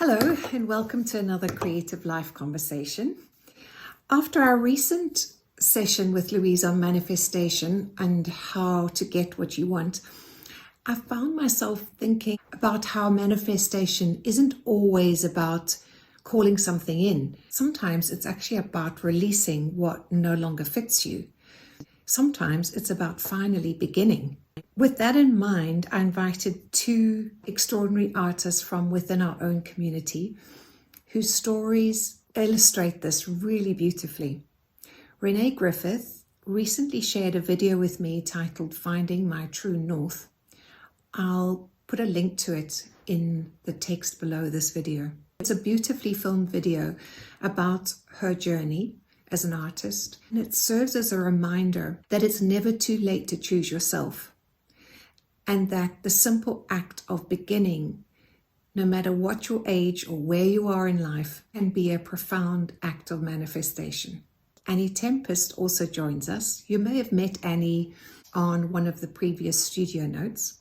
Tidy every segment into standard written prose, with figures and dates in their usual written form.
Hello and welcome to another Creative Life conversation. After our recent session with Louise on manifestation and how to get what you want, I found myself thinking about how manifestation isn't always about calling something in. Sometimes it's actually about releasing what no longer fits you. Sometimes it's about finally beginning. With that in mind, I invited two extraordinary artists from within our own community whose stories illustrate this really beautifully. Rene Griffith recently shared a video with me titled Finding My True North. I'll put a link to it in the text below this video. It's a beautifully filmed video about her journey as an artist, and it serves as a reminder that it's never too late to choose yourself. And that the simple act of beginning, no matter what your age or where you are in life, can be a profound act of manifestation. Annie Tempest also joins us. You may have met Annie on one of the previous studio notes.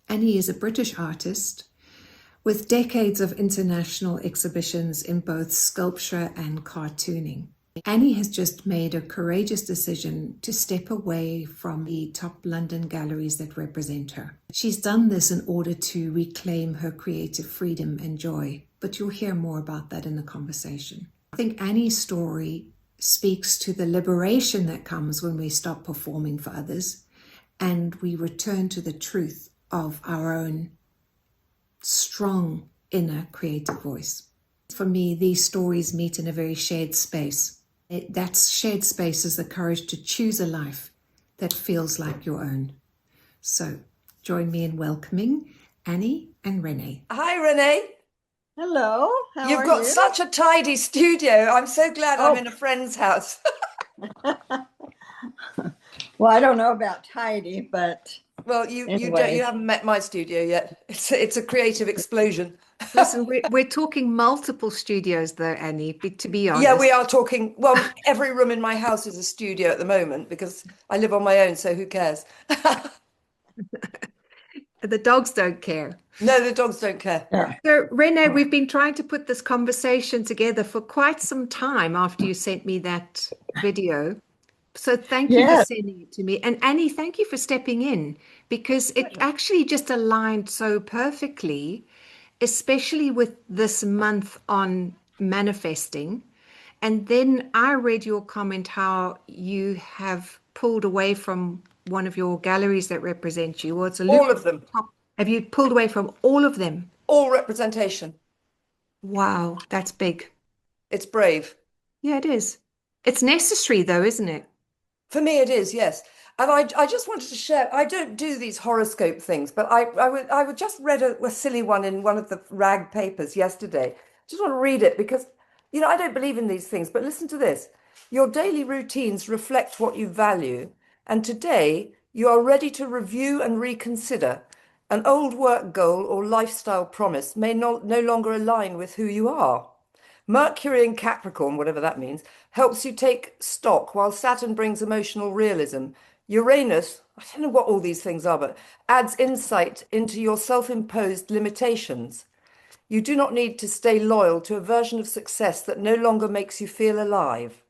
Annie is a British artist with decades of international exhibitions in both sculpture and cartooning. Annie has just made a courageous decision to step away from the top London galleries that represent her. She's done this in order to reclaim her creative freedom and joy, but you'll hear more about that in the conversation. I think Annie's story speaks to the liberation that comes when we stop performing for others and we return to the truth of our own strong inner creative voice. For me, these stories meet in a very shared space. That shared space is the courage to choose a life that feels like your own. So join me in welcoming Annie and Rene. Hi, Rene. Hello. How You've are got you? such a tidy studio. I'm so glad I'm in a friend's house. Well, I don't know about tidy, but Well, you anyway. haven't met my studio yet. It's a creative explosion. Listen, we're talking multiple studios though, Annie, to be honest. Yeah, we are talking. Well, every room in my house is a studio at the moment because I live on my own, so who cares? The dogs don't care. No, the dogs don't care. Yeah. So, Rene, we've been trying to put this conversation together for quite some time after you sent me that video. So thank you for Yes. sending it to me. And Annie, thank you for stepping in because it actually just aligned so perfectly, especially with this month on manifesting. And then I read your comment how you have pulled away from one of your galleries that represent you. Well, it's All of them. Have you pulled away from all of them? All representation. Wow, that's big. It's brave. Yeah, it is. It's necessary though, isn't it? For me, it is, yes. And I just wanted to share, I don't do these horoscope things, but I would just read a silly one in one of the rag papers yesterday. Just want to read it because, I don't believe in these things, but listen to this. Your daily routines reflect what you value, and today you are ready to review and reconsider. An old work goal or lifestyle promise may no longer align with who you are. Mercury in Capricorn, whatever that means, helps you take stock, while Saturn brings emotional realism. Uranus, I don't know what all these things are, but adds insight into your self-imposed limitations. You do not need to stay loyal to a version of success that no longer makes you feel alive.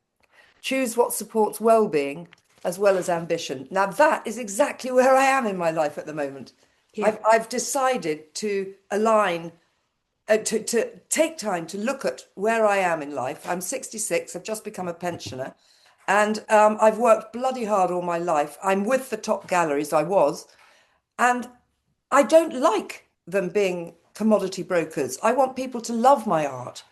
Choose what supports well-being as well as ambition. Now, that is exactly where I am in my life at the moment. Yeah. I've decided to align to take time to look at where I am in life. I'm 66, I've just become a pensioner, and I've worked bloody hard all my life. I'm with the top galleries, I was, and I don't like them being commodity brokers. I want people to love my art,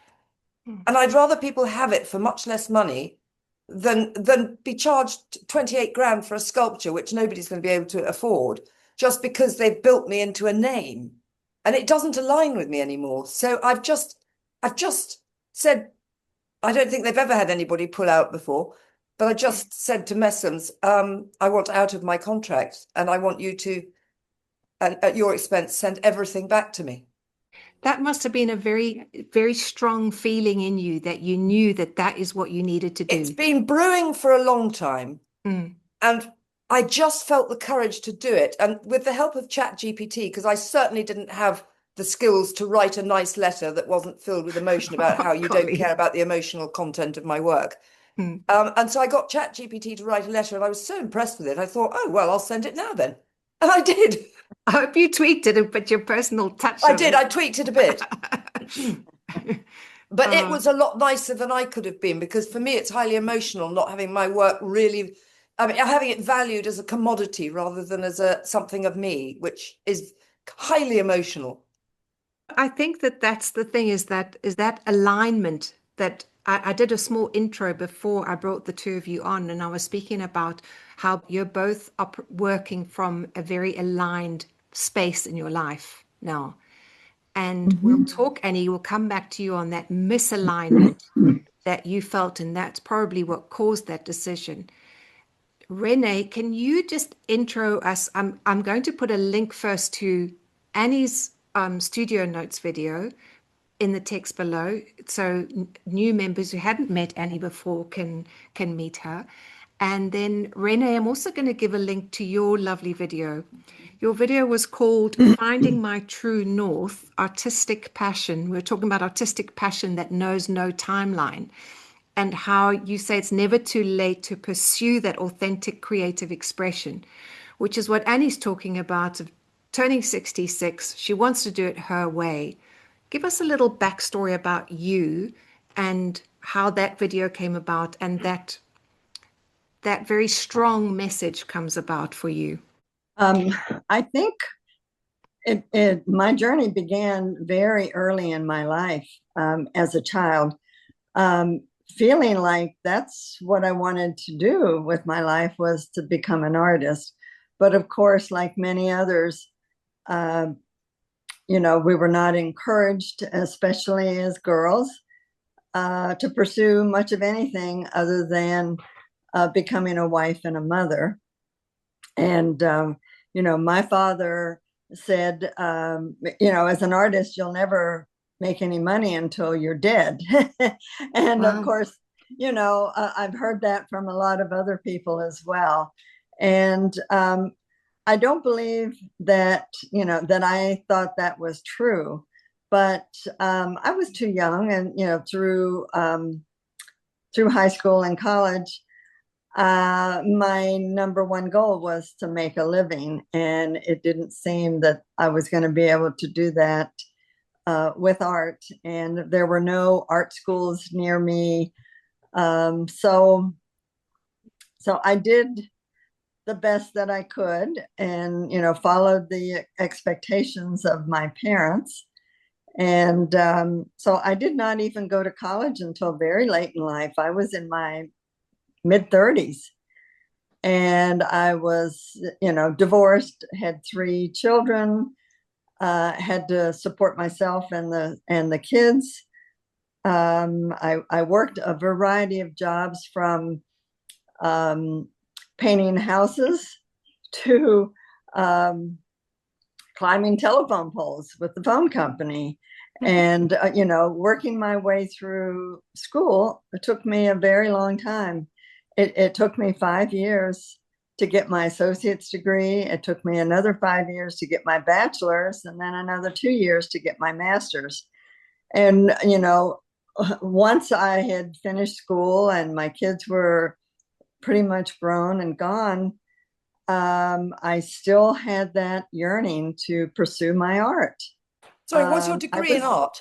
and I'd rather people have it for much less money than be charged 28 grand for a sculpture, which nobody's going to be able to afford, just because they've built me into a name. And it doesn't align with me anymore. So I've just said, I don't think they've ever had anybody pull out before, but I just said to Messams, I want out of my contract and I want you to, at your expense, send everything back to me. That must have been a very, very strong feeling in you that you knew that that is what you needed to do. It's been brewing for a long time. Mm. And I just felt the courage to do it. And with the help of ChatGPT, because I certainly didn't have the skills to write a nice letter that wasn't filled with emotion about how you don't Golly. care about the emotional content of my work. And so I got ChatGPT to write a letter, and I was so impressed with it. I thought, oh, well, I'll send it now then. And I did. I hope you tweaked it and put your personal touch I on did. it. I tweaked it a bit. But it was a lot nicer than I could have been, because for me, it's highly emotional not having my work really, I mean, having it valued as a commodity rather than as something of me, which is highly emotional. I think that that's the thing, is that alignment that I did a small intro before I brought the two of you on, and I was speaking about how you're both working from a very aligned space in your life now. And we'll talk, Annie, we'll come back to you on that misalignment that you felt, and that's probably what caused that decision. Rene, can you just intro us? I'm going to put a link first to Annie's studio notes video in the text below, so new members who hadn't met Annie before can meet her. And then Rene, I'm also going to give a link to your lovely video. Your video was called Finding My True North, Artistic Passion. We're talking about artistic passion that knows no timeline, and how you say it's never too late to pursue that authentic creative expression, which is what Annie's talking about, of turning 66. She wants to do it her way. Give us a little backstory about you and how that video came about, and that very strong message comes about for you. I think my journey began very early in my life, as a child, feeling like that's what I wanted to do with my life, was to become an artist. But of course, like many others, we were not encouraged, especially as girls, to pursue much of anything other than becoming a wife and a mother. And, my father said, as an artist, you'll never make any money until you're dead. And Wow. of course, I've heard that from a lot of other people as well. And I don't believe that, that I thought that was true. But I was too young, and, through high school and college, my number one goal was to make a living, and it didn't seem that I was going to be able to do that with art, and there were no art schools near me. So I did the best that I could, and followed the expectations of my parents. And so I did not even go to college until very late in life. I was in my mid-30s, and I was, divorced, had 3 children, had to support myself and the kids. I worked a variety of jobs, from painting houses to climbing telephone poles with the phone company. And, working my way through school, it took me a very long time. It took me 5 years to get my associate's degree. It took me another 5 years to get my bachelor's, and then another 2 years to get my master's. And, once I had finished school and my kids were pretty much grown and gone, I still had that yearning to pursue my art. Sorry, what's your degree in art?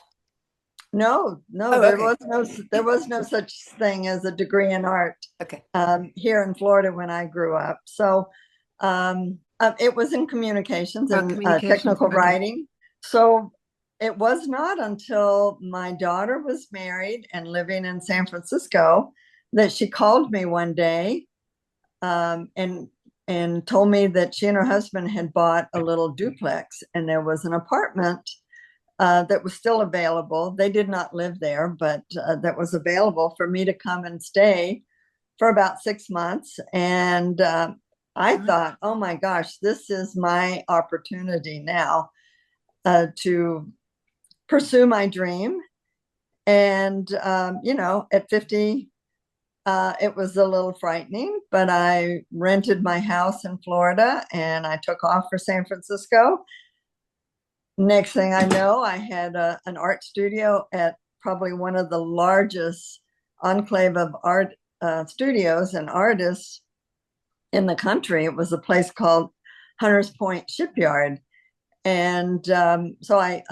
No, Oh, there okay. was no such thing as a degree in art. Okay. Here in Florida when I grew up. So it was in communications and technical Okay. writing. So it was not until my daughter was married and living in San Francisco that she called me one day, and told me that she and her husband had bought a little duplex, and there was an apartment that was still available. They did not live there, but that was available for me to come and stay for about 6 months. And I thought, oh my gosh, this is my opportunity now to pursue my dream. And, at 50, it was a little frightening, but I rented my house in Florida and I took off for San Francisco. next thing I know, I had an art studio at probably one of the largest enclave of art studios and artists in the country. It was a place called Hunters Point Shipyard. And so I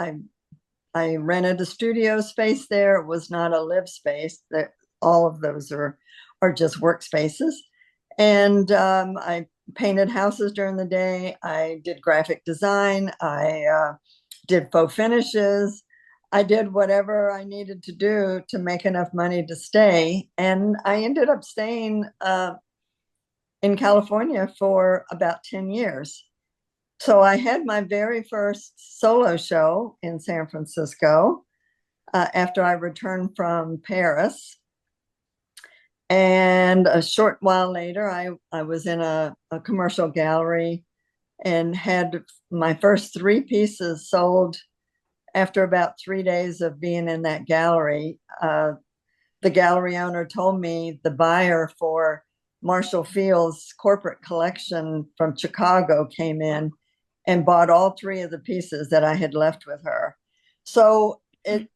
rented a studio space there. It was not a live space. That all of those are just workspaces. And I painted houses during the day. I did graphic design. I did faux finishes. I did whatever I needed to do to make enough money to stay. And I ended up staying in California for about 10 years. So I had my very first solo show in San Francisco after I returned from Paris. And a short while later, I was in a commercial gallery and had my first 3 pieces sold after about 3 days of being in that gallery. The gallery owner told me the buyer for Marshall Field's corporate collection from Chicago came in and bought all 3 of the pieces that I had left with her. So it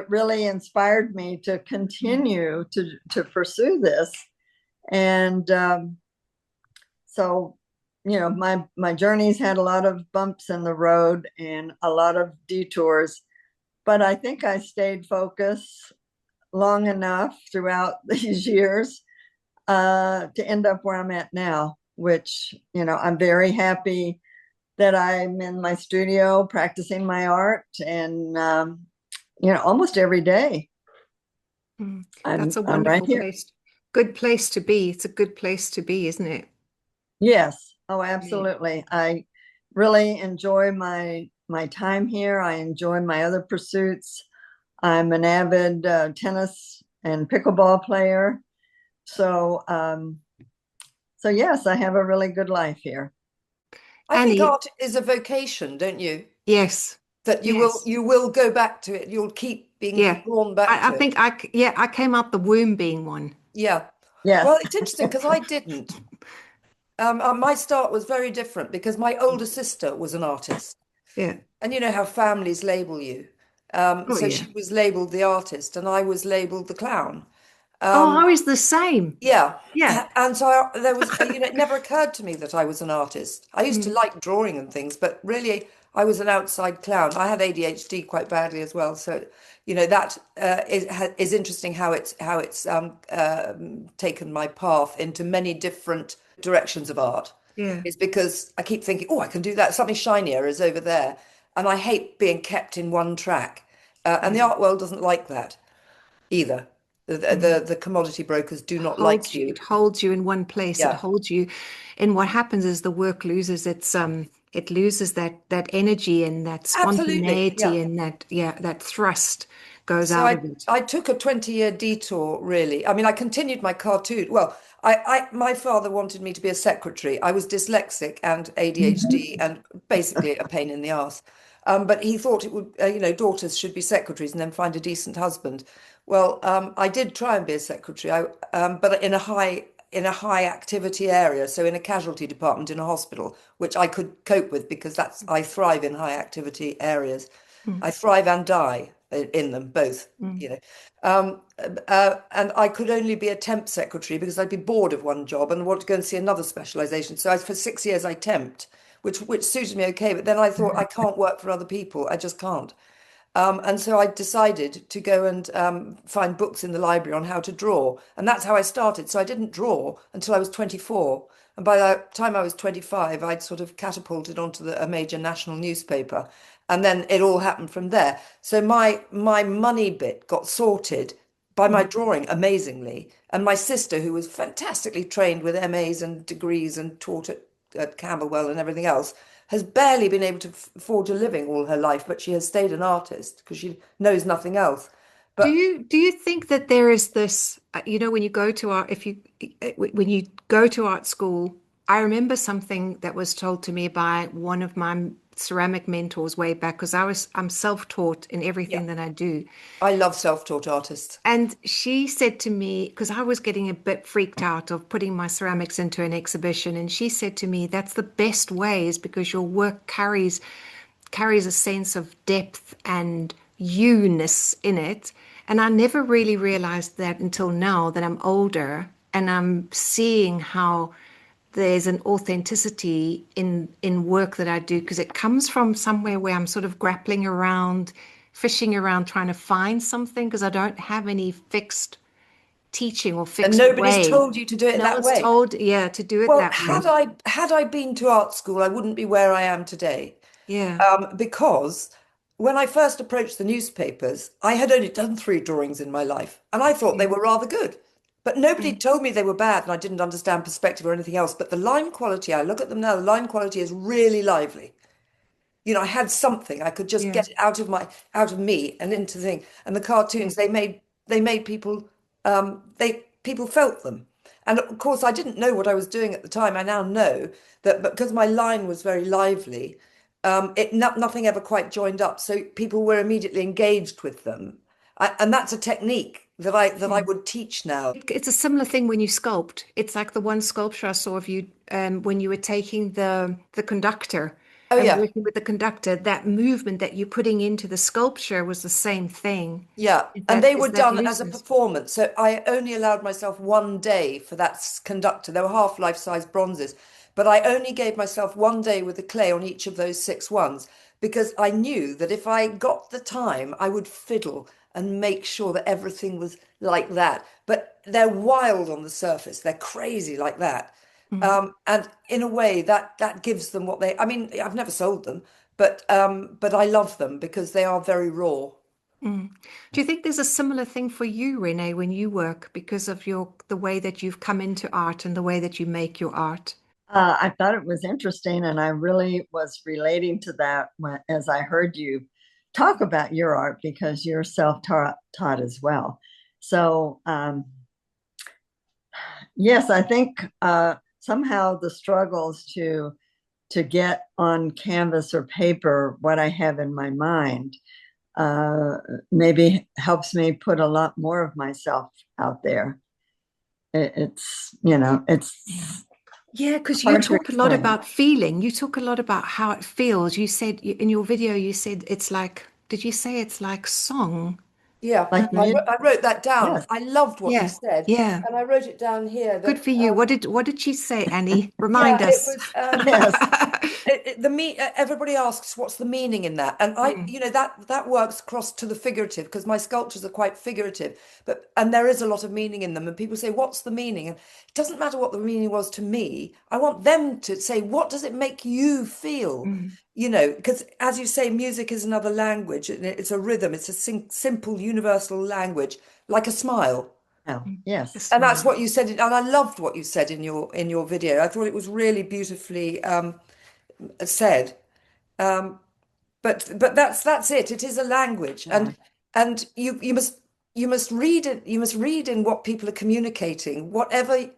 really inspired me to continue to pursue this. And so, my journey's had a lot of bumps in the road and a lot of detours, but I think I stayed focused long enough throughout these years to end up where I'm at now, which, I'm very happy that I'm in my studio practicing my art and, almost every day. That's a I'm right wonderful here. place. Good place to be. It's a good place to be, isn't it? Yes. Oh, absolutely. I really enjoy my time here. I enjoy my other pursuits. I'm an avid tennis and pickleball player. So, so yes, I have a really good life here. I think Annie, art is a vocation, don't you? yes, That yes, you will go back to it. You'll keep being yeah. drawn back I to it. think I came out the womb being one. Yeah. Yes. Well, it's interesting because I didn't. My start was very different because my older sister was an artist. Yeah. And you know how families label you. Oh, So yeah. she was labeled the artist and I was labeled the clown. Oh, I was the same. Yeah. Yeah. And so there was, it never occurred to me that I was an artist. I used to like drawing and things, but really I was an outside clown. I had ADHD quite badly as well. So, that is interesting how it's taken my path into many different directions of art. Yeah. Is because I keep thinking, oh, I can do that. Something shinier is over there. And I hate being kept in one track. And the Yeah. art world doesn't like that either. The commodity brokers do not like you. It holds you in one place. It Yeah, holds you. And what happens is the work loses it loses that energy and that absolutely. spontaneity Yeah. and that thrust goes So out of it. I took a 20-year detour, really. I mean, I continued my cartoon. Well, my father wanted me to be a secretary. I was dyslexic and ADHD and basically a pain in the ass. But he thought it would, daughters should be secretaries and then find a decent husband. Well, I did try and be a secretary, but in a high activity area, so in a casualty department in a hospital, which I could cope with because I thrive in high activity areas. Mm, I thrive and die in them both, mm. you know. And I could only be a temp secretary because I'd be bored of one job and want to go and see another specialization. So for 6 years I temped, which suited me okay. But then I thought I can't work for other people. I just can't. And so I decided to go and find books in the library on how to draw. And that's how I started. So I didn't draw until I was 24. And by the time I was 25, I'd sort of catapulted onto a major national newspaper. And then it all happened from there. So my money bit got sorted by my drawing, amazingly. And my sister, who was fantastically trained with MAs and degrees and taught at Camberwell and everything else, has barely been able to forge a living all her life, but she has stayed an artist because she knows nothing else. Do But you think that there is this, when you go to art, when you go to art school, I remember something that was told to me by one of my ceramic mentors way back because I'm self-taught in yeah, everything that I do. I love self-taught artists. And she said to me, because I was getting a bit freaked out of putting my ceramics into an exhibition, and she said to me, that's the best way is because your work carries carries a sense of depth and you-ness in it. And I never really realized that until now that I'm older and I'm seeing how there's an authenticity in work that I do, because it comes from somewhere where I'm sort of grappling around, fishing around, trying to find something, because I don't have any fixed teaching or And fixed nobody's way. told you to do it No that one's way. told, yeah, to do it Well, that way. had I been to art school, I wouldn't be where I am today. Yeah. Because when I first approached the newspapers, I had only done 3 drawings in my life, and I thought they Yeah. were rather good. But nobody Mm. told me they were bad, and I didn't understand perspective or anything else. But the line quality, I look at them now, the line quality is really lively. You know, I had something. I could just Yeah. get it out of me and into the thing. And the cartoons, they made people they people felt them. And of course, I didn't know what I was doing at the time. I now know that because my line was very lively, nothing ever quite joined up. So people were immediately engaged with them. And that's a technique that I would teach now. It's a similar thing when you sculpt. It's like the one sculpture I saw of you when you were taking the conductor Oh and yeah. working with the conductor. That movement that you're putting into the sculpture was the same thing. Yeah, Is and that they is were that done as a lucid? performance. So I only allowed myself 1 day for that conductor. They were half life-size bronzes, but I only gave myself 1 day with the clay on each of those 6 ones because I knew that if I got the time, I would fiddle and make sure that everything was like that. But they're wild on the surface. They're crazy like that. Mm. And in a way that gives them what they, I mean, I've never sold them, but I love them because they are very raw. Mm. Do you think there's a similar thing for you, Renee, when you work because of the way that you've come into art and the way that you make your art? I thought it was interesting, and I really was relating to that as I heard you talk about your art because you're self-taught as well. So, yes, I think somehow the struggles to get on canvas or paper what I have in my mind uh, maybe helps me put a lot more of myself out there. It's, Yeah. it's Yeah, because you hard to talk a lot explain. about feeling. You talk a lot about how it feels. You said in your video, you said it's like, did you say it's like song? Yeah, Like music, I wrote that down. yes, I loved what you Yeah, said, yeah. and I wrote it down here Good that for you. What did she say, Annie? yeah, Remind it us. was yes. everybody asks what's the meaning in that, and Mm, that works across to the figurative because my sculptures are quite figurative, and there is a lot of meaning in them, and people say what's the meaning, and it doesn't matter what the meaning was to me. I want them to say what does it make you feel, mm, because as you say, music is another language, and it's a rhythm, it's a simple universal language, like a smile. Oh, mm. A yes. And that's smile. what you said, and I loved what you said in your video. I thought it was really beautifully said. But that's it. It is a language, Yeah. and you must read it. You must read in what people are communicating. Whatever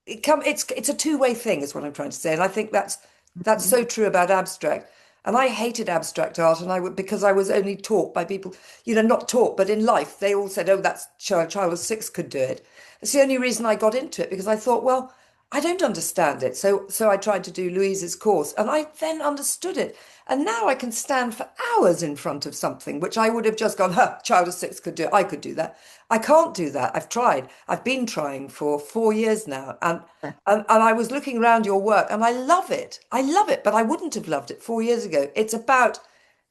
it's a two-way thing, is what I'm trying to say, and I think that's Mhm. so true about abstract. And I hated abstract art, and I would because I was only taught by people, not taught, but in life they all said, "Oh, that's child of 6 could do it." It's the only reason I got into it because I thought, well, I don't understand it. So I tried to do Louise's course, and I then understood it. And now I can stand for hours in front of something, which I would have just gone, huh, child of 6 could do it. I could do that. I can't do that. I've tried. I've been trying for 4 years now. And I was looking around your work and I love it. I love it, but I wouldn't have loved it 4 years ago. It's about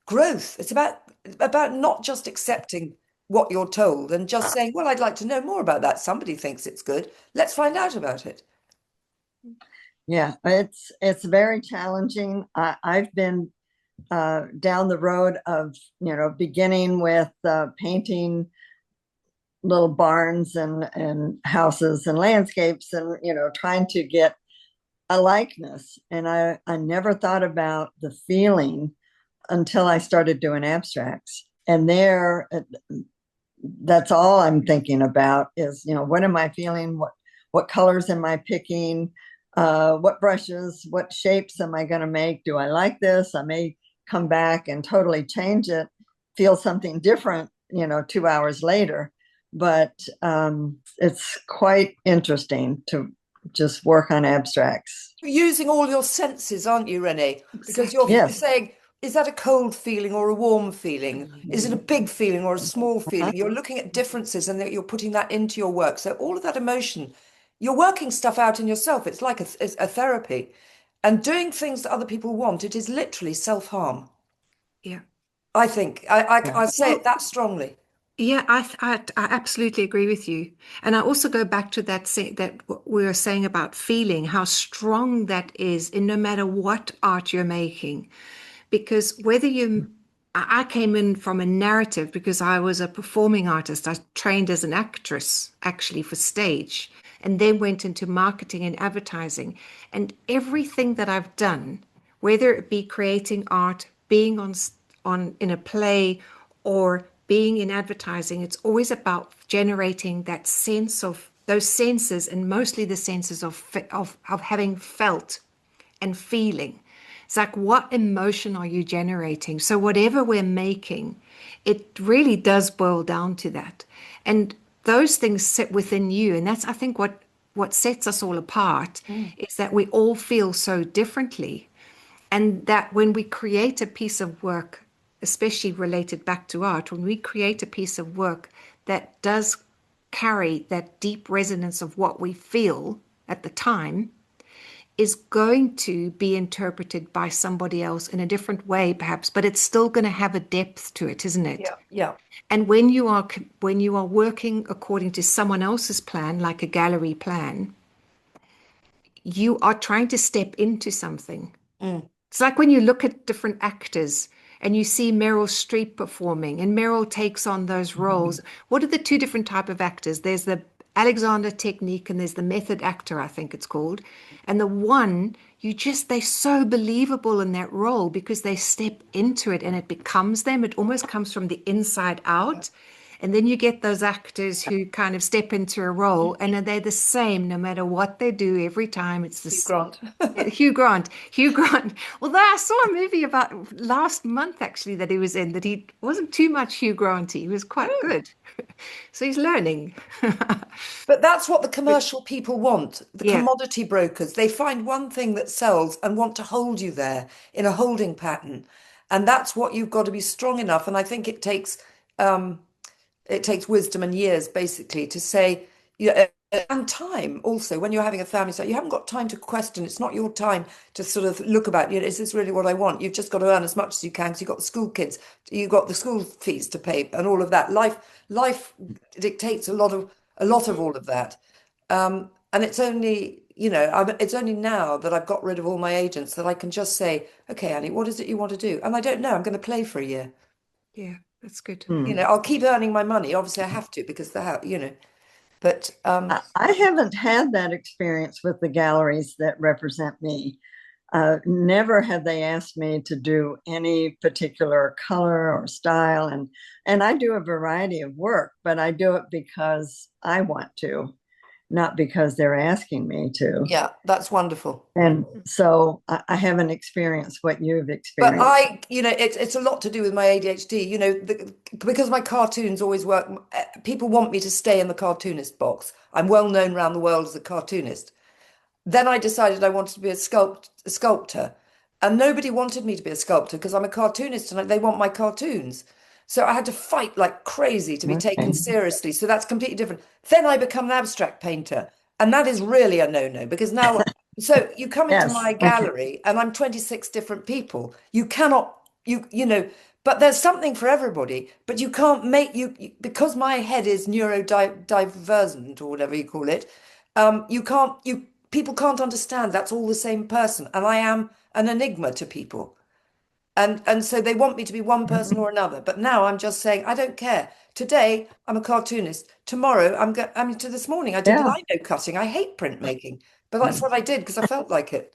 growth. It's about not just accepting what you're told and just saying, well, I'd like to know more about that. Somebody thinks it's good. Let's find out about it. Yeah, it's very challenging. I've been down the road of beginning with painting little barns and houses and landscapes and trying to get a likeness. And I never thought about the feeling until I started doing abstracts. And that's all I'm thinking about is, what am I feeling? What colors am I picking? What brushes, what shapes am I going to make? Do I like this? I may come back and totally change it, feel something different, 2 hours later. But it's quite interesting to just work on abstracts. You're using all your senses, aren't you, Renee? Because you're Exactly. Yes. saying is that a cold feeling or a warm feeling? Is it a big feeling or a small feeling? You're looking at differences and that you're putting that into your work. So all of that emotion, you're working stuff out in yourself. It's like a therapy. And doing things that other people want, it is literally self-harm. Yeah. I think. I say it Well, that strongly. yeah, I absolutely agree with you. And I also go back to that what we were saying about feeling, how strong that is in no matter what art you're making. Because whether I came in from a narrative because I was a performing artist. I trained as an actress actually for stage and then went into marketing and advertising. And everything that I've done, whether it be creating art, being on in a play or being in advertising, it's always about generating that sense of those senses and mostly the senses of having felt and feeling. It's like, what emotion are you generating? So, whatever we're making, it really does boil down to that. And those things sit within you. And that's, I think, what sets us all apart is that we all feel so differently. And that when we create a piece of work, especially related back to art, when we create a piece of work that does carry that deep resonance of what we feel at the time, is going to be interpreted by somebody else in a different way, perhaps, but it's still going to have a depth to it, isn't it? Yeah, yeah. And when you are working according to someone else's plan, like a gallery plan, you are trying to step into something. Mm. It's like when you look at different actors and you see Meryl Streep performing, and Meryl takes on those roles. What are the two different type of actors? There's the Alexander technique and there's the method actor, I think it's called. And the one, they're so believable in that role because they step into it and it becomes them. It almost comes from the inside out. And then you get those actors who kind of step into a role and they're the same no matter what they do every time. It's Hugh this Grant. Hugh Grant. Hugh Grant. Although I saw a movie about last month actually that he was in that he wasn't too much Hugh Granty. He was quite Oh. good. So he's learning. But that's what the commercial people want, the Yeah, commodity brokers. They find one thing that sells and want to hold you there in a holding pattern. And that's what you've got to be strong enough. And I think um, it takes wisdom and years basically to say, you know, and time also when you're having a family, so you haven't got time to question. It's not your time to sort of look about, is this really what I want? You've just got to earn as much as you can because you've got the school kids, you've got the school fees to pay and all of that. Life dictates a lot of all of that. And it's only, it's only now that I've got rid of all my agents that I can just say, okay, Annie, what is it you want to do? And I don't know, I'm going to play for a year. yeah, that's good. I'll keep earning my money. Obviously, I have to because but I haven't had that experience with the galleries that represent me. Never have they asked me to do any particular color or style, and I do a variety of work, but I do it because I want to, not because they're asking me to. yeah, that's wonderful. And so I haven't experienced what you've But experienced. it's a lot to do with my ADHD. Because my cartoons always work. People want me to stay in the cartoonist box. I'm well known around the world as a cartoonist. Then I decided I wanted to be a sculptor, and nobody wanted me to be a sculptor because I'm a cartoonist and they want my cartoons. So I had to fight like crazy to be taken Okay. seriously. So that's completely different. Then I become an abstract painter, and that is really a no-no because now, so you come into Yes. my Okay. gallery and I'm 26 different people. You cannot, but there's something for everybody, but you can't because my head is neurodivergent or whatever you call it. You can't, people can't understand that's all the same person. And I am an enigma to people. And so they want me to be one person or another. But now I'm just saying, I don't care. Today I'm a cartoonist. Tomorrow to this morning I did Yeah. lino cutting. I hate printmaking, but that's what I did because I felt like it.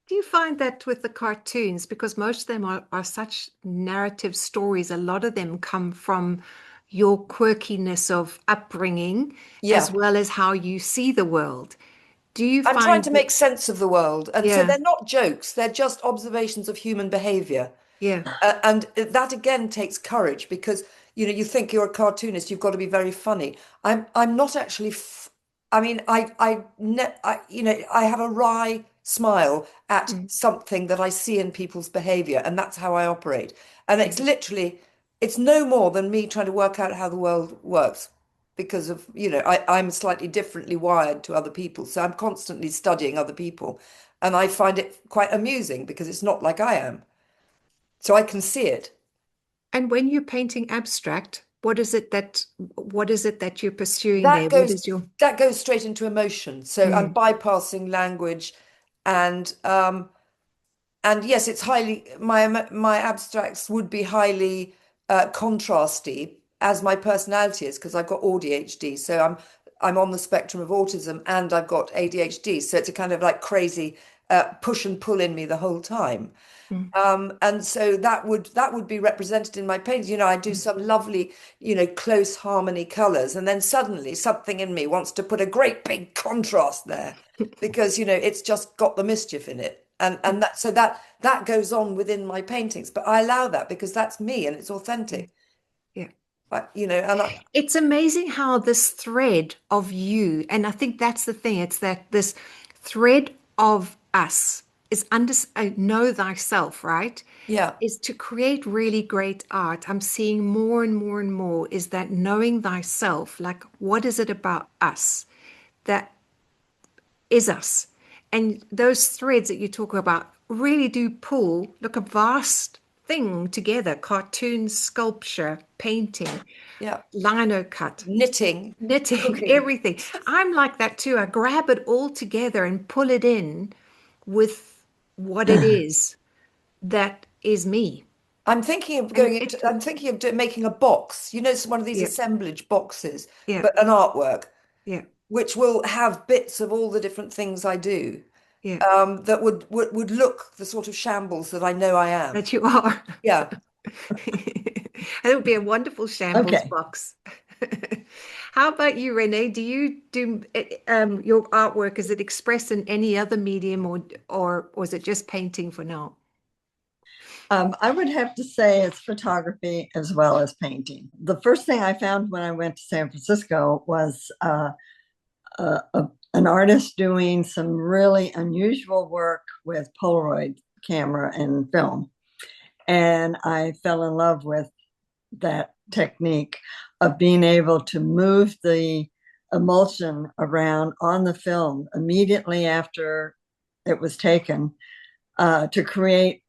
Do you find that with the cartoons, because most of them are such narrative stories, a lot of them come from your quirkiness of upbringing as Yeah. well as how you see the world. Do you I'm trying find to that, make sense of the world. And so yeah, they're not jokes, they're just observations of human behavior. yeah, And that again takes courage because you think you're a cartoonist, you've got to be very funny. I'm not actually. I mean, I have a wry smile at something that I see in people's behavior, and that's how I operate. And it's literally, it's no more than me trying to work out how the world works because of, I'm slightly differently wired to other people. So I'm constantly studying other people, and I find it quite amusing because it's not like I am. So I can see it. And when you're painting abstract, what is it that you're pursuing there? That What goes is your that goes straight into emotion. So I'm bypassing language, and and yes, it's highly my abstracts would be highly contrasty, as my personality is, because I've got ADHD. So I'm on the spectrum of autism, and I've got ADHD. So it's a kind of like crazy push and pull in me the whole time. And so that would be represented in my paintings. I do some lovely, close harmony colors, and then suddenly something in me wants to put a great big contrast there because it's just got the mischief in it. And that goes on within my paintings, but I allow that because that's me and it's authentic. yeah. It's It's amazing how this thread of you, and I think that's the thing, it's that this thread of us is know thyself, right? yeah. Is to create really great art. I'm seeing more and more and more is that knowing thyself, like what is it about us that is us? And those threads that you talk about really do pull, look, a vast thing together: cartoon, sculpture, painting, Yeah. lino cut, Knitting, knitting, cooking. everything. I'm like that too. I grab it all together and pull it in with what it is that is me. I'm thinking of And going into, I'm thinking of making a box, it's one of these yeah, assemblage boxes, yeah, but an artwork, yeah, which will have bits of all the different things I do, yeah, that would look the sort of shambles that I know I am. that you are. Yeah. It would be a wonderful shambles Okay. box. How about you, Renee? Do you do your artwork? Is it expressed in any other medium, or was it just painting for now? I would have to say it's photography as well as painting. The first thing I found when I went to San Francisco was an artist doing some really unusual work with Polaroid camera and film. And I fell in love with that technique of being able to move the emulsion around on the film immediately after it was taken, to create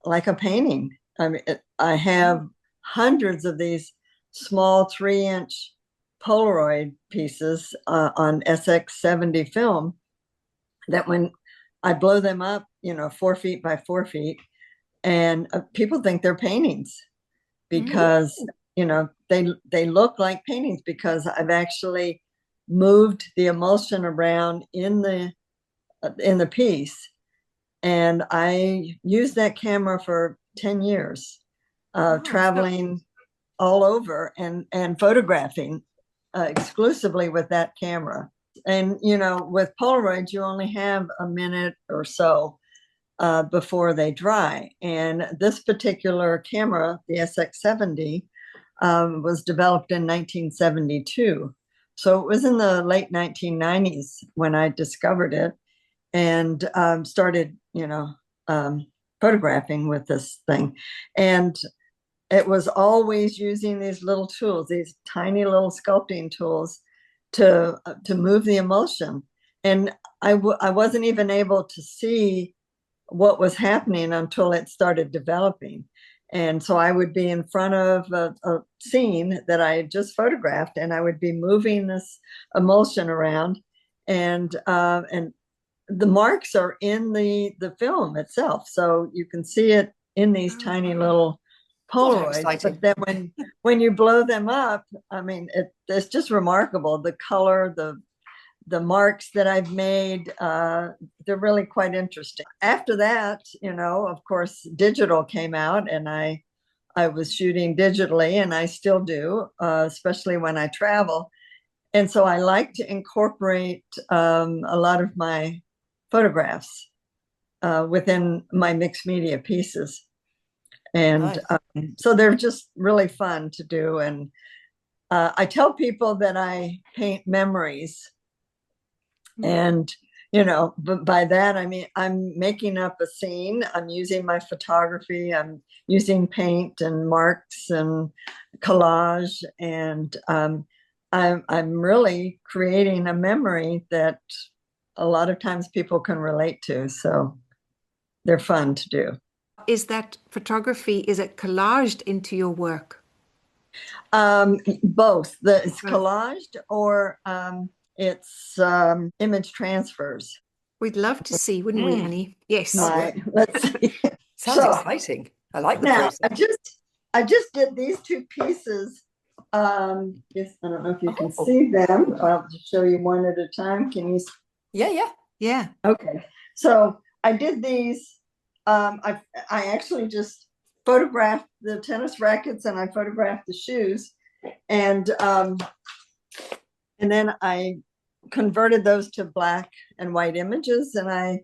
like a painting. I mean, I have hundreds of these small 3-inch Polaroid pieces on SX70 film that when I blow them up, 4 feet by 4 feet, and people think they're paintings because they look like paintings because I've actually moved the emulsion around in the piece. And I used that camera for 10 years, traveling all over and photographing exclusively with that camera. And, with Polaroids, you only have a minute or so before they dry. And this particular camera, the SX70, was developed in 1972. So it was in the late 1990s when I discovered it and started, photographing with this thing. And it was always using these little tools, these tiny little sculpting tools to move the emulsion. And I wasn't even able to see what was happening until it started developing. And so I would be in front of a scene that I had just photographed, and I would be moving this emulsion around, and the marks are in the film itself, so you can see it in these tiny little God, how Polaroids. exciting. But then when you blow them up, I mean, it's just remarkable. The color, the marks that I've made, they're really quite interesting. After that, of course, digital came out, and I was shooting digitally, and I still do, especially when I travel. And so I like to incorporate a lot of my photographs within my mixed media pieces. And Nice. so they're just really fun to do. And I tell people that I paint memories. And, but by that, I mean, I'm making up a scene. I'm using my photography. I'm using paint and marks and collage. And I'm really creating a memory that a lot of times people can relate to. So they're fun to do. Is that photography, is it collaged into your work? Both. It's Both. collaged or it's image transfers. We'd love to see, wouldn't we, Annie? Yes. Let's see. Sounds So, exciting. I like the now, process. I just did these two pieces. Yes, I don't know if you can see them. I'll just show you one at a time. Can you? Yeah. Okay. So I did these. I actually just photographed the tennis rackets and I photographed the shoes, and then I converted those to black and white images, and I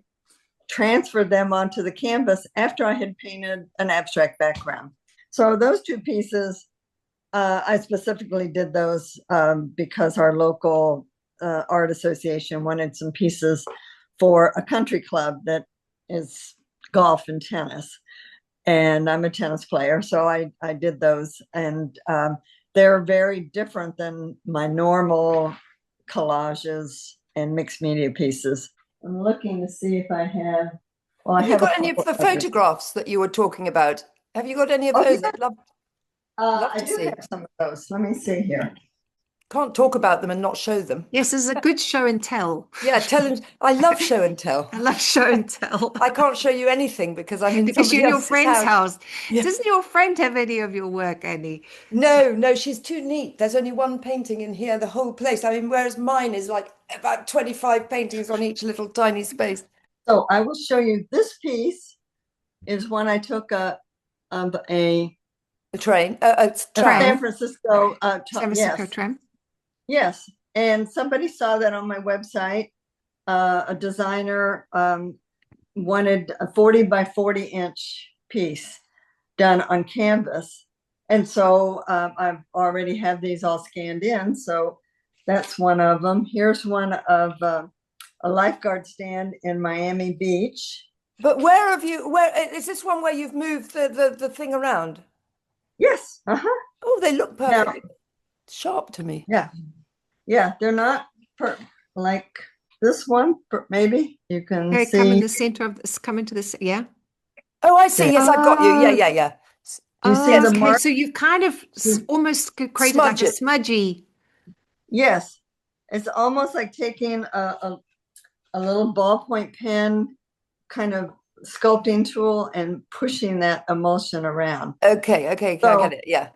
transferred them onto the canvas after I had painted an abstract background. So those two pieces, I specifically did those because our local art association wanted some pieces for a country club that is golf and tennis. And I'm a tennis player, so I did those. And they're very different than my normal collages and mixed media pieces. I'm looking to see if I have. Well, Have you got any of the photographs that you were talking about? Have you got any of those? Yeah. I'd love I to do see. have some of those. Let me see here. Can't talk about them and not show them. Yes, it's a good show and tell. Yeah, tell them. I love show and tell. I love show and tell. I can't show you anything because I'm in Because you're somebody in your else's friend's house. Yeah. Doesn't your friend have any of your work, Annie? No, she's too neat. There's only one painting in here, the whole place. I mean, whereas mine is like about 25 paintings on each little tiny space. So I will show you this piece is when I took a train, San Francisco San Francisco tram. Yes, and somebody saw that on my website. A designer wanted a 40 by 40 inch piece done on canvas. And so I've already have these all scanned in. So that's one of them. Here's one of a lifeguard stand in Miami Beach. But where is this one where you've moved the thing around? Yes. Oh, they look perfect. Sharp to me. Yeah, they're not like this one, maybe you can see. Come in the center of this, come into this, yeah. Oh, I see. Yes, I've got you. Yeah. Do you see the mark? So you've kind of almost created like a smudgy. Yes, it's almost like taking a little ballpoint pen, kind of sculpting tool, and pushing that emulsion around. Okay, so, I get it. Yeah.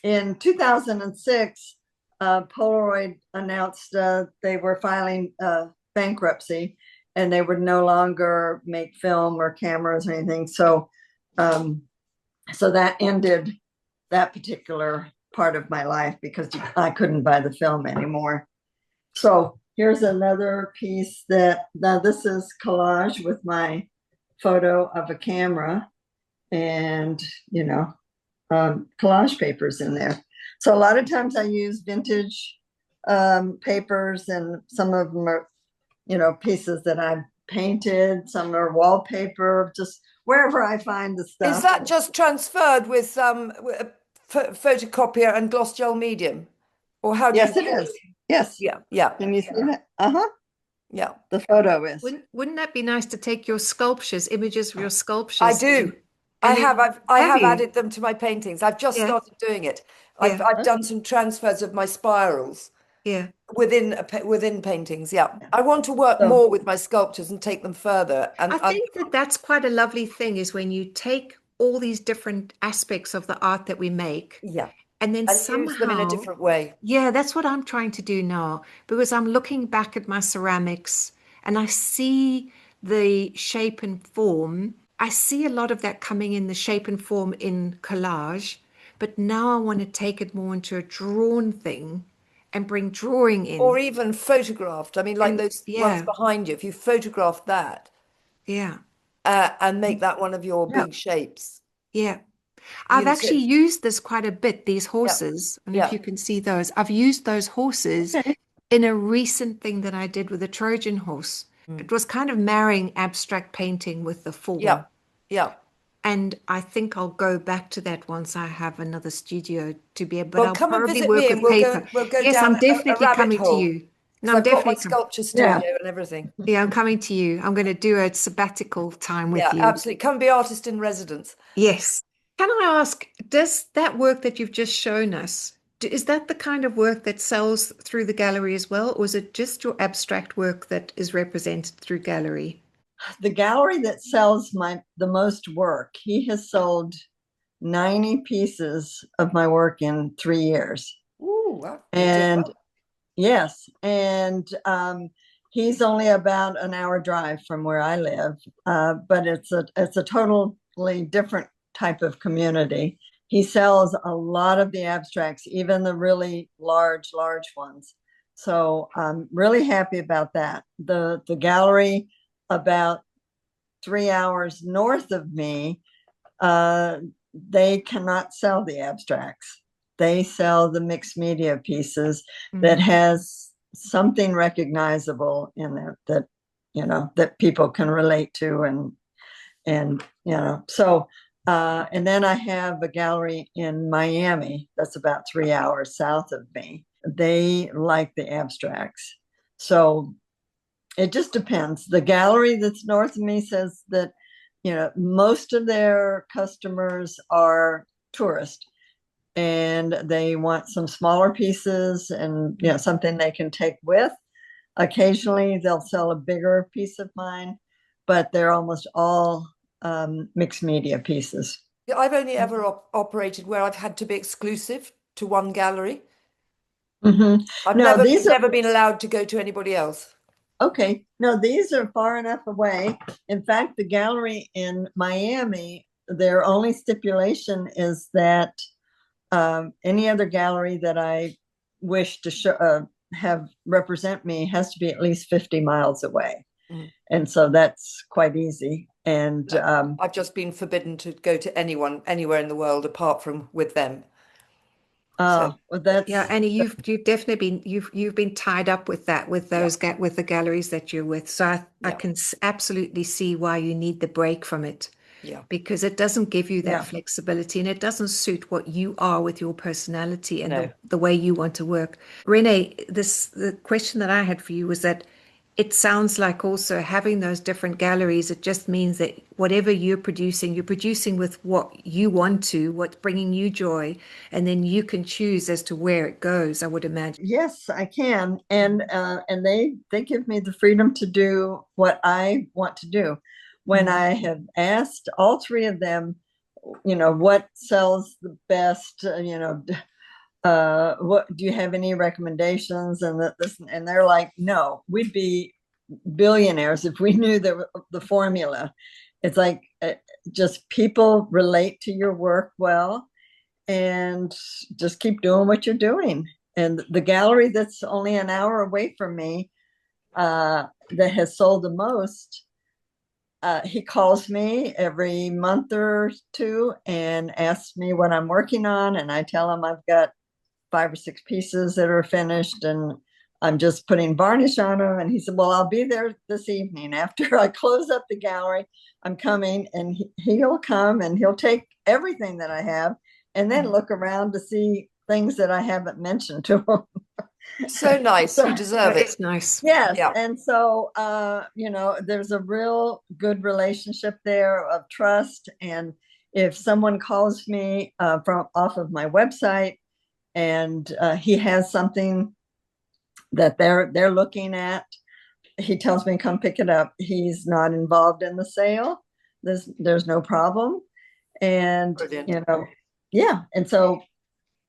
In 2006, Polaroid announced they were filing bankruptcy, and they would no longer make film or cameras or anything. So that ended that particular part of my life because I couldn't buy the film anymore. So here's another piece now this is collage with my photo of a camera and, collage papers in there. So a lot of times I use vintage papers, and some of them are, pieces that I've painted. Some are wallpaper, just wherever I find the stuff. Is that just transferred with a photocopier and gloss gel medium? Or how do Yes, it is. Yes. Yeah. Can you see that? Yeah. The photo is. Wouldn't that be nice to take your sculptures, images of your sculptures? I do. I have added them to my paintings. I've just started doing it. I've done some transfers of my spirals. Yeah. Within paintings. Yeah. I want to work more with my sculptures and take them further. And I think that's quite a lovely thing, is when you take all these different aspects of the art that we make. Yeah. And then somehow use them in a different way. Yeah, that's what I'm trying to do now, because I'm looking back at my ceramics and I see the shape and form. I see a lot of that coming in the shape and form in collage, but now I want to take it more into a drawn thing and bring drawing in. Or even photographed. I mean, like those ones behind you, if you photograph that. Yeah. And make that one of your big shapes. Yeah. I've actually used this quite a bit, these horses. I don't know if you can see those. I've used those horses in a recent thing that I did with a Trojan horse. It was kind of marrying abstract painting with the Yeah, form. yeah. And I think I'll go back to that once I have another studio to be able, but Well, I'll come and probably visit work me, and with paper. we'll go Yes, I'm down a definitely rabbit coming to hole you. No, because I'm I've got my definitely coming. sculpture Yeah. studio and everything. Yeah, I'm coming to you. I'm going to do a sabbatical time with Yeah, you. absolutely. Come be artist in residence. Yes. Can I ask, does that work that you've just shown us, is that the kind of work that sells through the gallery as well, or is it just your abstract work that is represented through gallery? The gallery that sells the most work, he has sold 90 pieces of my work in 3 years. Ooh, wow. You're doing And well. yes, and he's only about an hour drive from where I live, but it's a totally different type of community. He sells a lot of the abstracts, even the really large ones. So I'm really happy about that. The gallery about 3 hours north of me, they cannot sell the abstracts. They sell the mixed media pieces that has something recognizable in it that that people can relate to, and so and then I have a gallery in Miami that's about 3 hours south of me. They like the abstracts, so it just depends. The gallery that's north of me says that most of their customers are tourists, and they want some smaller pieces and something they can take with. Occasionally they'll sell a bigger piece of mine, but they're almost all mixed media pieces. I've only ever operated where I've had to be exclusive to one gallery. Mm-hmm. I've No, these are never been allowed to go to anybody else. okay. No, these are far enough away. In fact, the gallery in Miami, their only stipulation is that any other gallery that I wish to have represent me has to be at least 50 miles away. And so that's quite easy. And No, I've just been forbidden to go to anyone anywhere in the world apart from with them. So well, that's Yeah, Annie, you've definitely been you've been tied up with that with yeah, those with the galleries that you're with. So I yeah, can absolutely see why you need the break from it, yeah. because it doesn't give you that yeah. flexibility and it doesn't suit what you are with your personality and No. the way you want to work. Renee, the question that I had for you was that it sounds like also having those different galleries, it just means that whatever you're producing with what you want to, what's bringing you joy, and then you can choose as to where it goes, I would imagine. Yes, I can. And they give me the freedom to do what I want to do. When I have asked all three of them, what sells the best, what do you have any recommendations, and they're like, no, we'd be billionaires if we knew the formula. It's like just people relate to your work well, and just keep doing what you're doing. And the gallery that's only an hour away from me, that has sold the most, he calls me every month or two and asks me what I'm working on, and I tell him I've got 5 or 6 pieces that are finished and I'm just putting varnish on them. And he said, well, I'll be there this evening after I close up the gallery. I'm coming. And he'll come and he'll take everything that I have and then look around to see things that I haven't mentioned to him. So nice. You deserve That it. is nice. Yes. Yeah. And so, there's a real good relationship there of trust. And if someone calls me from off of my website and he has something that they're looking at, he tells me come pick it up. He's not involved in the sale. There's no problem. And Brilliant. yeah. And so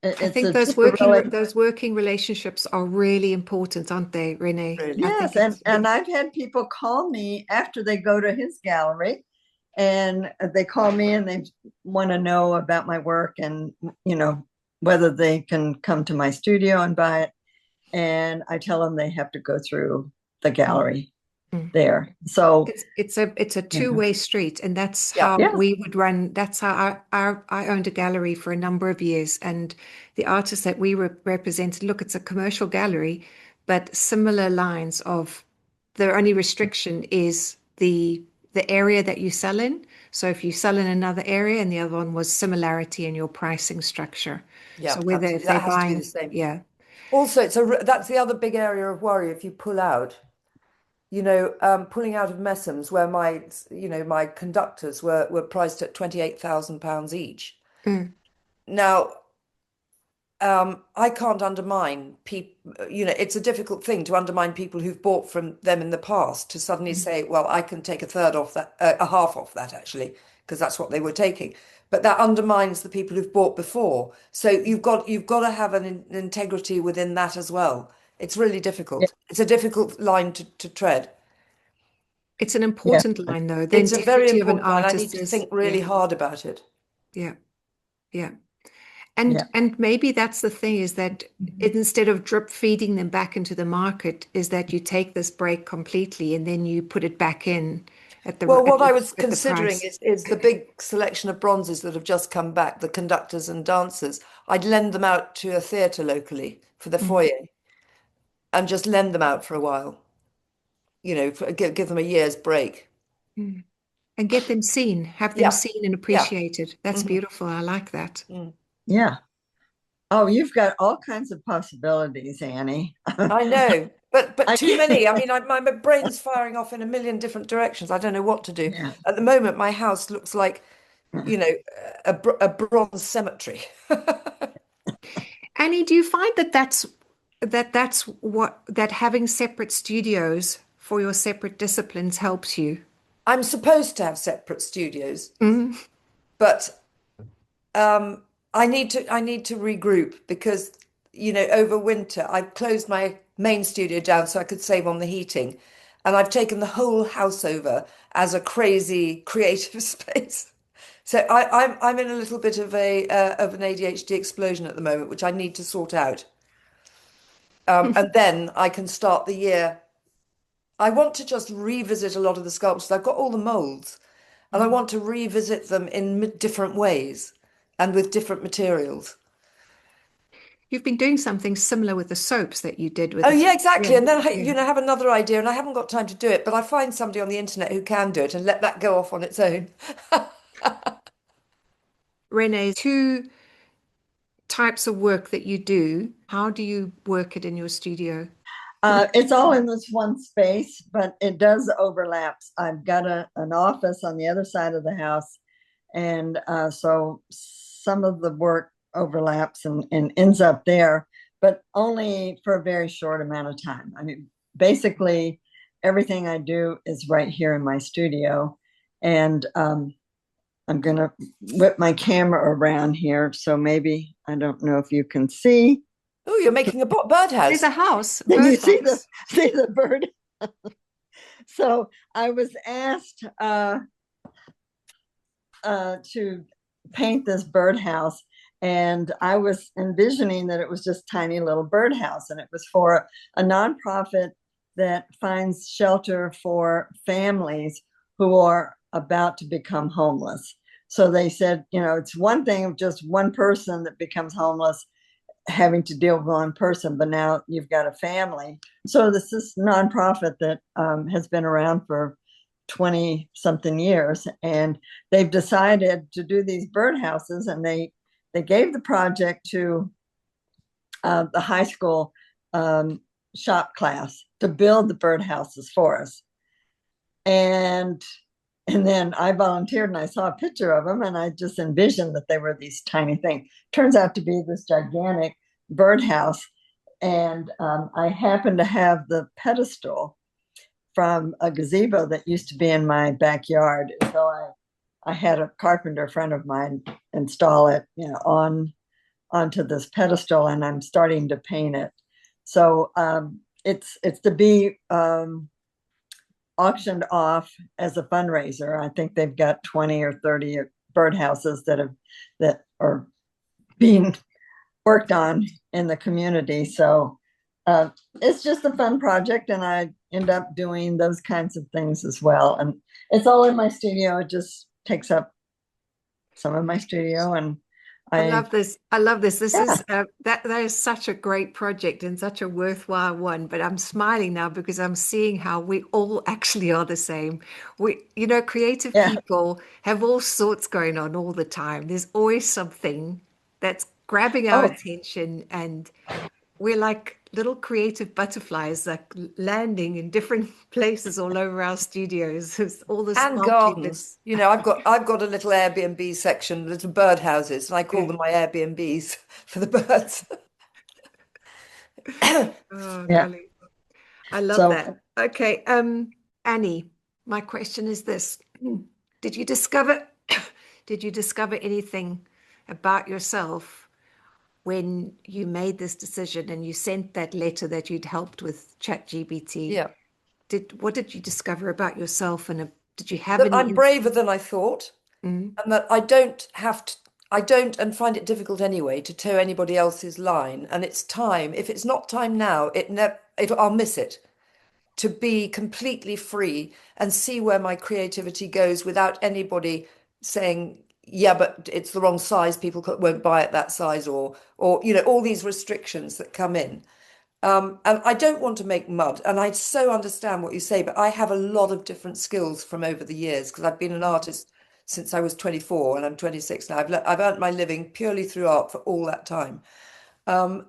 I it's think just a those working relationships are really important, aren't they, Renee? I Really. think yes. And I've had people call me after they go to his gallery, and they call me and they want to know about my work, and whether they can come to my studio and buy it. And I tell them they have to go through the gallery there. So it's a two-way street, and that's Yeah. how yeah. we would run. That's how I owned a gallery for a number of years, and the artists that we represented. Look, it's a commercial gallery, but similar lines of the only restriction is the area that you sell in. So if you sell in another area and the other one was similarity in your pricing structure. Yeah, So whether absolutely. if That they're has to be the buying, same. yeah. Also, that's the other big area of worry if you pull out. Pulling out of Messams, where my conductors were priced at £28,000 each. Mm, Now, I can't undermine people. It's a difficult thing to undermine people who've bought from them in the past to suddenly mm. say, well, I can take a third off that, a half off that actually, because that's what they were taking. But that undermines the people who've bought before. So you've got to have an integrity within that as well. It's really Yeah. difficult. It's a difficult line to tread. It's an Yeah. important line, though. The It's a very integrity of an important line. I need artist to is, think really hard about it. yeah, yeah. Yeah. And maybe that's the thing, is that instead of drip feeding them back into the market, is that you take this break completely and then you put it back in at Well, what I the was at the considering price. is the big selection of bronzes that have just come back, the conductors and dancers. I'd lend them out to a theatre locally for the Mm, foyer and just lend them out for a while, give them a year's break. mm. And get them seen, have them Yeah, seen and yeah. appreciated. That's Hmm. beautiful. I like that. Yeah. Oh, you've got all kinds of possibilities, Annie. I know, but I too can't. many. I mean, my brain's firing off in a million different directions. I don't know what to do. Yeah. At the moment, my house looks like, you know, a bronze cemetery. Annie, do you find that that's what that having separate studios for your separate disciplines helps you? I'm supposed to have separate studios, Mm, but I need to regroup because over winter I've closed my main studio down so I could save on the heating, and I've taken the whole house over as a crazy creative space. So I'm in a little bit of an ADHD explosion at the moment, which I need to sort out, and then I can start the year. I want to just revisit a lot of the sculptures. I've got all the molds, and I mm. want to revisit them in different ways and with different materials. You've been doing something similar with the soaps that you did with Oh the, yeah, exactly. yeah, And then yeah. have another idea, and I haven't got time to do it, but I find somebody on the internet who can do it and let that go off on its own. Renee, two types of work that you do. How do you work it in your studio? It's all in this one space, but it does overlap. I've got an office on the other side of the house, and so some of the work overlaps and ends up there, but only for a very short amount of time. I mean, basically, everything I do is right here in my studio, and I'm gonna whip my camera around here, so maybe I don't know if you can see. Oh, you're making a There's birdhouse. a house, Can you see birdhouse. the bird? So I was asked to paint this birdhouse, and I was envisioning that it was just tiny little birdhouse, and it was for a nonprofit that finds shelter for families who are about to become homeless. So they said, it's one thing of just one person that becomes homeless, having to deal with one person, but now you've got a family. So this is nonprofit that has been around for 20 something years, and they've decided to do these birdhouses, and they gave the project to the high school shop class to build the birdhouses for us. And then I volunteered, and I saw a picture of them, and I just envisioned that they were these tiny things. Turns out to be this gigantic birdhouse. And I happened to have the pedestal from a gazebo that used to be in my backyard. So I had a carpenter friend of mine install it, onto this pedestal, and I'm starting to paint it. So it's to be auctioned off as a fundraiser. I think they've got 20 or 30 birdhouses that are being worked on in the community. So it's just a fun project, and I end up doing those kinds of things as well. And it's all in my studio. It just takes up some of my studio, and I I love this. I love this. This yeah. is that is such a great project and such a worthwhile one. But I'm smiling now because I'm seeing how we all actually are the same. Creative Yeah. people have all sorts going on all the time. There's always something that's grabbing our Oh, attention, and we're like little creative butterflies, like landing in different places all over our studios. It's all the And sparkliness. gardens. I've got a little Airbnb section, little bird houses, and I call Yeah. them my Airbnbs for the birds. Oh, yeah. golly. I love So, that. Okay, Annie, my question is this. Did you discover did you discover anything about yourself when you made this decision and you sent that letter that you'd helped with ChatGPT? Yeah. What did you discover about yourself, and did you have That any I'm braver than I thought, Mm, and that I don't and find it difficult anyway to toe anybody else's line. And it's time. If it's not time now, I'll miss it. To be completely free and see where my creativity goes without anybody saying, yeah, but it's the wrong size, people won't buy it that size, or all these restrictions that come in. And I don't want to make mud, and I so understand what you say, but I have a lot of different skills from over the years because I've been an artist since I was 24 and I'm 26 now. I've earned my living purely through art for all that time.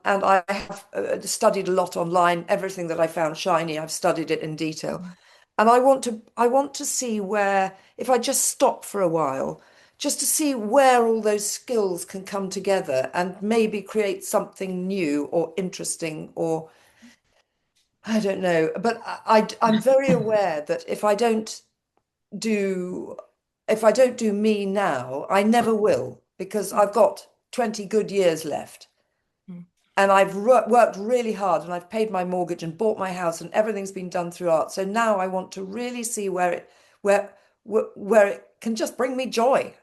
And I have studied a lot online. Everything that I found shiny, I've studied it in detail. And I want to see where, if I just stop for a while, just to see where all those skills can come together and maybe create something new or interesting, or I don't know. But I'm very aware that do if I don't do me now, I never will, because I've got 20 good years left. mm, And I've worked really hard, and I've paid my mortgage and bought my house, and everything's been done through art. So now I want to really see where where it can just bring me joy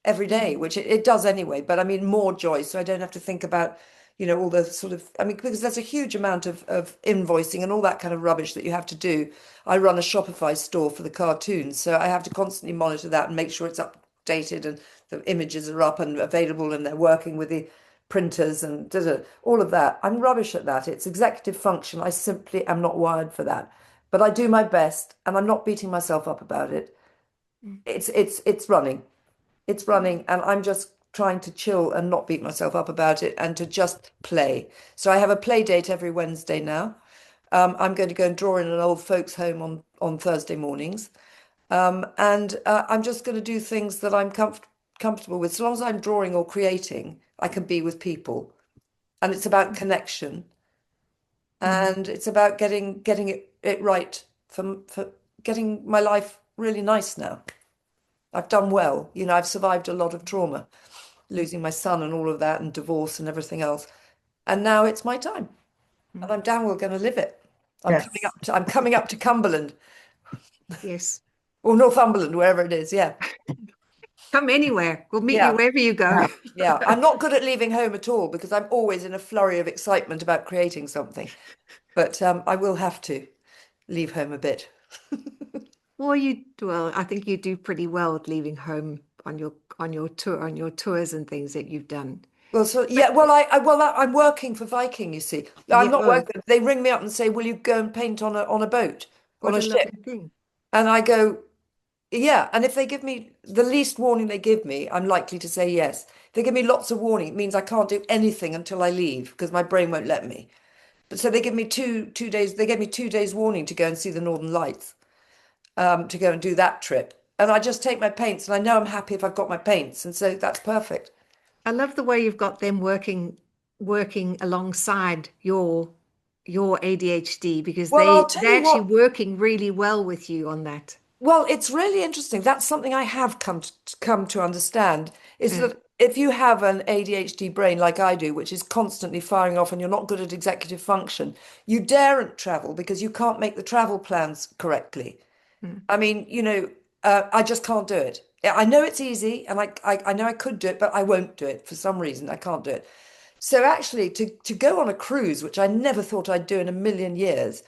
every day, mm, which it does anyway, but I mean more joy, so I don't have to think about, all the sort of, I mean, because there's a huge amount of invoicing and all that kind of rubbish that you have to do. I run a Shopify store for the cartoons, so I have to constantly monitor that and make sure it's updated and the images are up and available and they're working with the printers and all of that. I'm rubbish at that. It's executive function. I simply am not wired for that. But I do my best, and I'm not beating myself up about it. mm, It's running. It's running, and I'm just trying to chill and not beat myself up about it and to just play. So I have a play date every Wednesday now. I'm going to go and draw in an old folks' home on Thursday mornings. And I'm just going to do things that I'm comfortable with. So long as I'm drawing or creating, I can be with people. And it's about connection, mm. and it's about getting it right for getting my life really nice now. I've done well. I've survived a lot of trauma, losing my son and all of that, and divorce and everything else. And now it's my time, and I'm damn well going to live it. yes. I'm coming up to Cumberland Yes. or Northumberland, wherever it is. Yeah, Come anywhere. We'll meet you yeah, wherever you go. Yeah. yeah. I'm not good at leaving home at all because I'm always in a flurry of excitement about creating something. But I will have to leave home a bit. Well, I think you do pretty well at leaving home on your tours and things that you've done. Well, so But yeah, I'm working for Viking. You see, I'm yeah, not oh, working. They ring me up and say, "Will you go and paint on a boat, on what a a ship?" lovely thing. And I go, yeah. And if they give me the least warning they give me, I'm likely to say yes. If they give me lots of warning, it means I can't do anything until I leave because my brain won't let me. But so they give me two days. They gave me 2 days warning to go and see the Northern Lights, to go and do that trip. And I just take my paints, and I know I'm happy if I've got my paints, and so that's perfect. I love the way you've got them working alongside your ADHD because Well, I'll tell they're you actually what. working really well with you on that. Well, it's really interesting. That's something I have come to understand, is Uh, that if you have an ADHD brain like I do, which is constantly firing off and you're not good at executive function, you daren't travel because you can't make the travel plans correctly. mm, I mean, I just can't do it. Yeah, I know it's easy, and I know I could do it, but I won't do it for some reason. I can't do it. So actually, to go on a cruise, which I never thought I'd do in a million years,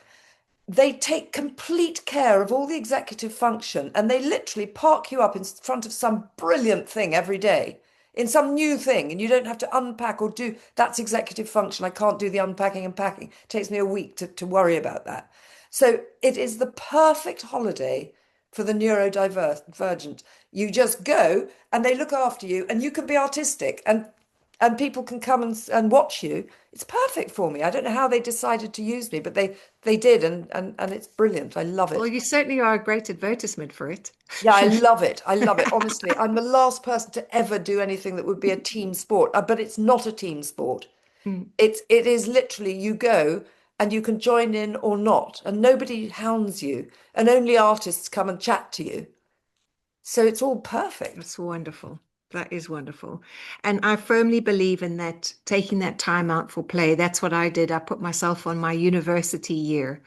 they take complete care of all the executive function, and they literally park you up in front of some brilliant thing every day. in some new thing, and you don't have to unpack or do, that's executive function. I can't do the unpacking and packing. It takes me a week to worry about that. So it is the perfect holiday for the neurodivergent. You just go and they look after you, and you can be artistic, and people can come and watch you. It's perfect for me. I don't know how they decided to use me, but they did, and it's brilliant. I love Well, it. you certainly are a great advertisement for it. Yeah, I love it. I love it. Honestly, I'm the last person to ever do anything that would be a team sport, but it's not a team sport. Mm. It is literally you go and you can join in or not, and nobody hounds you, and only artists come and chat to you. So it's all perfect. That's wonderful. That is wonderful. And I firmly believe in that, taking that time out for play. That's what I did. I put myself on my university year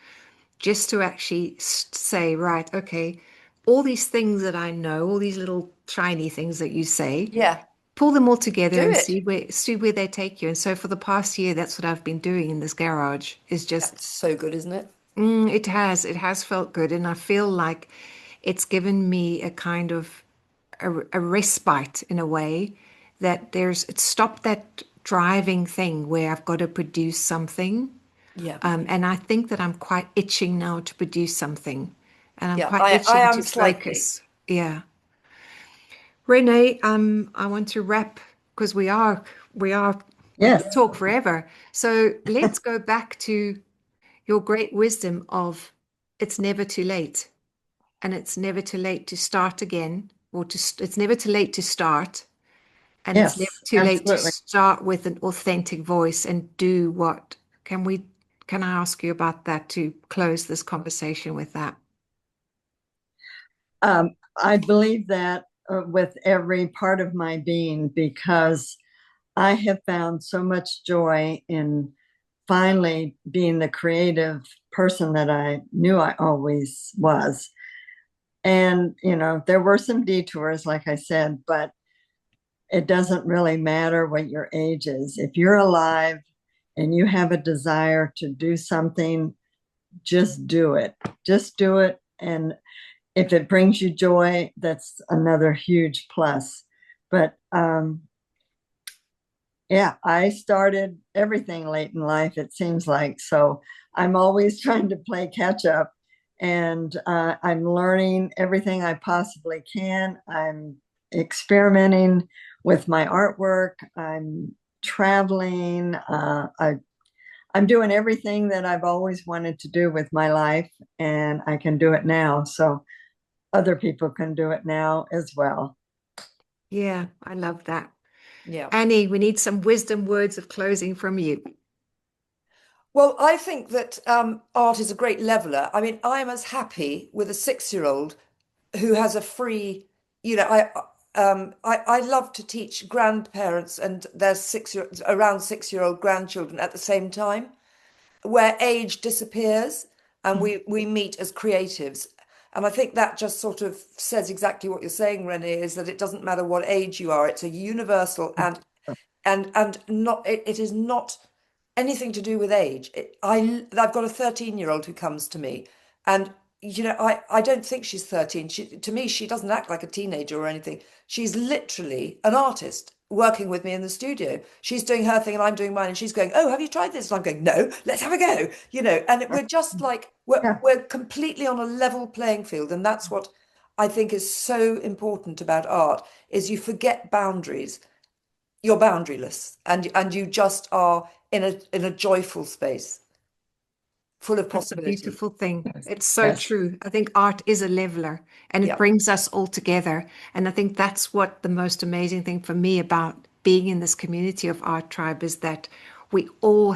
just to actually say, right, okay, all these things that I know, all these little shiny things that you say, Yeah, pull them all together do and it. see where they take you. And so for the past year, that's what I've been doing in this garage, is just That's so good, isn't it? it has felt good. And I feel like it's given me a kind of a respite in a way, that it's stopped that driving thing where I've got to produce something. Yeah. And I think that I'm quite itching now to produce something, and I'm Yeah, quite I itching am to slightly. focus. Yeah. Renee, I want to wrap because we Yes. could talk forever. So let's go back to your great wisdom of it's never too late, and it's never too late to start again, or it's never too late to start, and it's never Yes, too late to absolutely. start with an authentic voice and do what can I ask you about that to close this conversation with that? I believe that with every part of my being, because I have found so much joy in finally being the creative person that I knew I always was. And, there were some detours, like I said, but it doesn't really matter what your age is. If you're alive and you have a desire to do something, just do it. Just do it. And if it brings you joy, that's another huge plus. But yeah, I started everything late in life, it seems like. So I'm always trying to play catch up, and I'm learning everything I possibly can. I'm experimenting with my artwork. I'm traveling. I'm doing everything that I've always wanted to do with my life, and I can do it now. So other people can do it now as well. Yeah, I love that. Yeah. Annie, we need some wisdom words of closing from you. Well, I think that art is a great leveler. I mean, I am as happy with a 6-year-old who has a free, I love to teach grandparents and their around 6-year-old grandchildren at the same time, where age disappears and we meet as creatives. And I think that just sort of says exactly what you're saying, Renee, is that it doesn't matter what age you are. It's a universal and not it is not anything to do with age. I've got a 13-year-old who comes to me, and I don't think she's 13. To me, she doesn't act like a teenager or anything. She's literally an artist working with me in the studio. She's doing her thing and I'm doing mine, and she's going, "Oh, have you tried this?" And I'm going, "No, let's have a go." And we're just like Yeah. we're completely on a level playing field, and that's what I think is so important about art, is you forget boundaries. You're boundaryless, and you just are in a joyful space full of That's a possibility. beautiful thing. It's so Yes. true. I think art is a leveler, and it Yeah. brings us all together. And I think that's what the most amazing thing for me about being in this community of Art Tribe is that we're all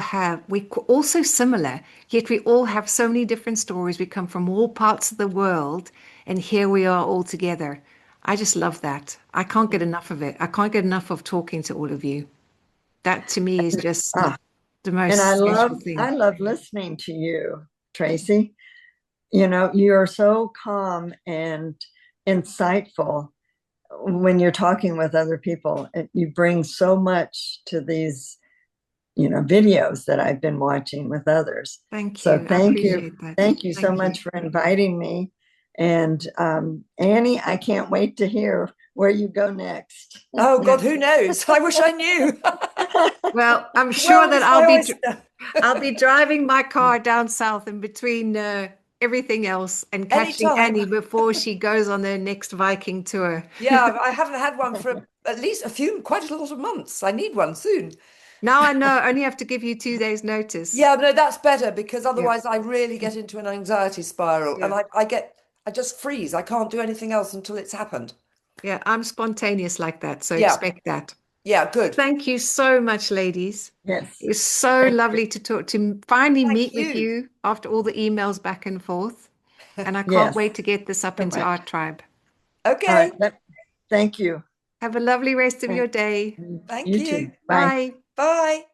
so similar, yet we all have so many different stories. We come from all parts of the world, and here we are all together. I just love that. I can't get enough of it. I can't get enough of talking to all of you. That to me is just Ah, the and I most love special thing. I love listening to you, Tracy. You're so calm and insightful when you're talking with other people. You bring so much to these, videos that I've been watching with others. Thank So you. I thank you. appreciate that. Thank you so Thank you. much for inviting me. And Annie, I can't wait to hear where you go next. Oh God, who knows? I wish I knew. Well, I'm sure that Well, I'll be driving my car down south in between everything else and catching Anytime. Annie before she goes on her next Viking tour. Yeah, I haven't had one for at least quite a lot of months. I need one soon. Now I know, I only have to give you 2 days notice. Yeah, no, that's better because otherwise I really get into an anxiety spiral and Yeah. I just freeze. I can't do anything else until it's happened. Yeah, I'm spontaneous like that, so Yeah. expect that. Yeah, good. Thank you so much, ladies. Yes. It was so lovely to finally Thank meet with you. you after all the emails back and forth. And I can't Yes. wait to get this up So into much. our tribe. Okay. All right. Thank you. Have a lovely rest of your day. Thank You you. too. Bye. Bye. Bye.